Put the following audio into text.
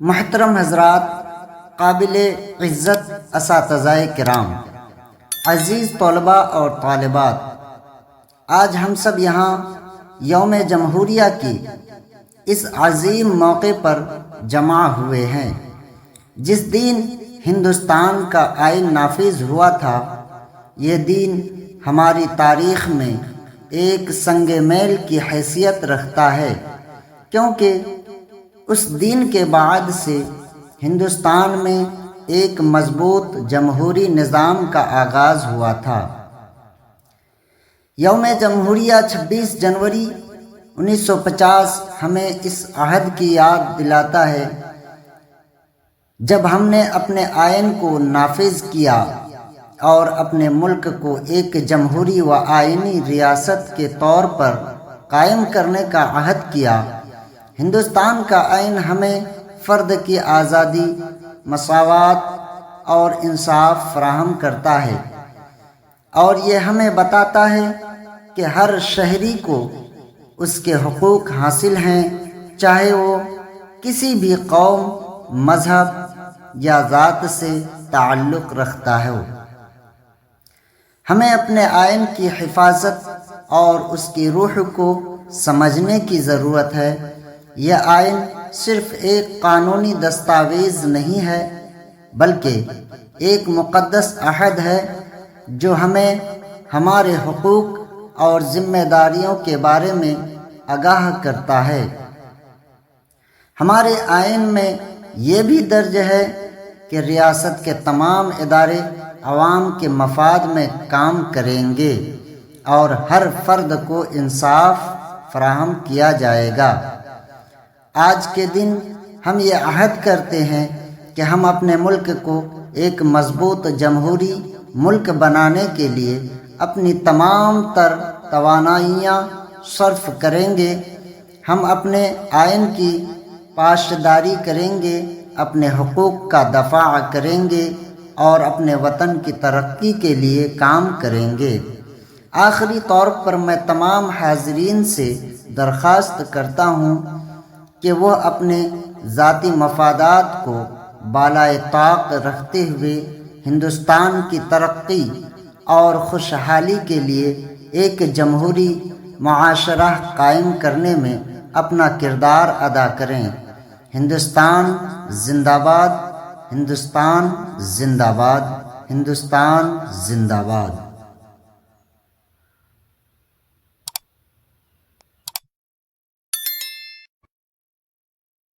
محترم حضرات، قابل عزت اساتذہ کرام، عزیز طلباء اور طالبات، آج ہم سب یہاں یوم جمہوریہ کی اس عظیم موقع پر جمع ہوئے ہیں۔ جس دن ہندوستان کا آئین نافذ ہوا تھا، یہ دن ہماری تاریخ میں ایک سنگ میل کی حیثیت رکھتا ہے، کیونکہ اس دن کے بعد سے ہندوستان میں ایک مضبوط جمہوری نظام کا آغاز ہوا تھا۔ یوم جمہوریہ 26 جنوری 1950 ہمیں اس عہد کی یاد دلاتا ہے جب ہم نے اپنے آئین کو نافذ کیا اور اپنے ملک کو ایک جمہوری و آئینی ریاست کے طور پر قائم کرنے کا عہد کیا۔ ہندوستان کا آئین ہمیں فرد کی آزادی، مساوات اور انصاف فراہم کرتا ہے، اور یہ ہمیں بتاتا ہے کہ ہر شہری کو اس کے حقوق حاصل ہیں، چاہے وہ کسی بھی قوم، مذہب یا ذات سے تعلق رکھتا ہو۔ ہمیں اپنے آئین کی حفاظت اور اس کی روح کو سمجھنے کی ضرورت ہے۔ یہ آئین صرف ایک قانونی دستاویز نہیں ہے، بلکہ ایک مقدس عہد ہے جو ہمیں ہمارے حقوق اور ذمہ داریوں کے بارے میں آگاہ کرتا ہے۔ ہمارے آئین میں یہ بھی درج ہے کہ ریاست کے تمام ادارے عوام کے مفاد میں کام کریں گے اور ہر فرد کو انصاف فراہم کیا جائے گا۔ آج کے دن ہم یہ عہد کرتے ہیں کہ ہم اپنے ملک کو ایک مضبوط جمہوری ملک بنانے کے لیے اپنی تمام تر توانائیاں صرف کریں گے۔ ہم اپنے آئین کی پاسداری کریں گے، اپنے حقوق کا دفاع کریں گے اور اپنے وطن کی ترقی کے لیے کام کریں گے۔ آخری طور پر میں تمام حاضرین سے درخواست کرتا ہوں کہ وہ اپنے ذاتی مفادات کو بالائے طاق رکھتے ہوئے ہندوستان کی ترقی اور خوشحالی کے لیے ایک جمہوری معاشرہ قائم کرنے میں اپنا کردار ادا کریں۔ ہندوستان زندہ باد، ہندوستان زندہ باد، ہندوستان زندہ باد۔